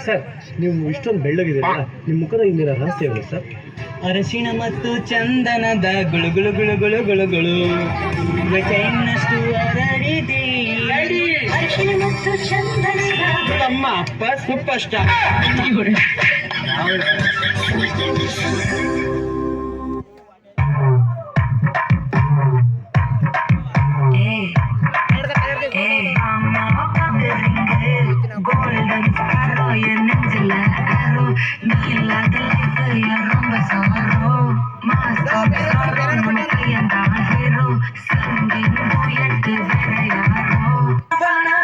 Sir, ನೀವು ಇಷ್ಟೊಂದು ಬೆಳ್ಳಗಿದ್ದೀರಾ, ನಿಮ್ಮ ಮುಖದ ಹಿಂದಿನ ರಹಸ್ಯ ಏನು ಸರ್? ಅರಶಿಣ ಮತ್ತು ಚಂದನದ ಗುಳು ಗುಳು ಗುಳು ಗುಳು ಗುಳು ಗುಳು ಚೈನಷ್ಟು ಹರಡಿದೆ. ಅರಿಶಿನ ಮತ್ತು ಚಂದನದ ನಮ್ಮ ಅಪ್ಪ super star. golden sparrow en el aro ni en la life ya rompe sorrow más que anda hero singing yet very yaro bana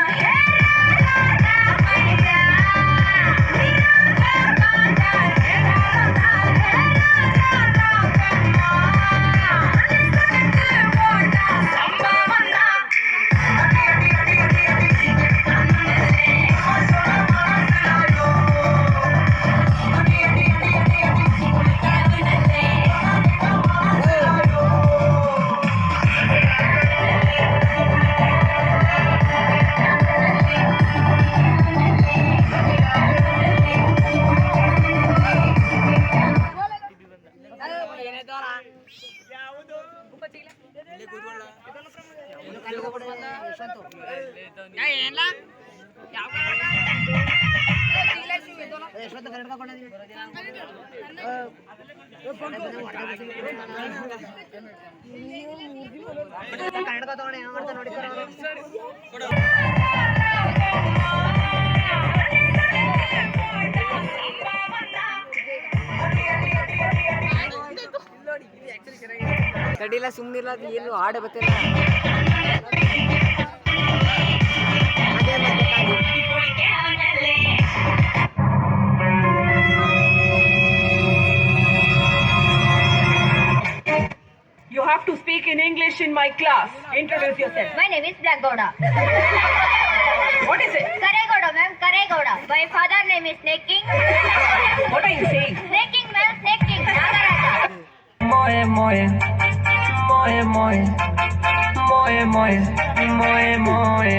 ತಡಿಲ್ಲ ಸುಮ್ಮನಿಲ್ಲ ಏನು ಹಾಡೆ ಬರ್ತಿಲ್ಲ. You have to speak in English in my class. Introduce yourself. My name is Black Gouda. What is it? Karegouda, ma'am, Karegouda. My father name is Snake King. What are you saying? Snake King, ma'am, Snake King. Nagarata. Moe moe moe moe moe moe moe moe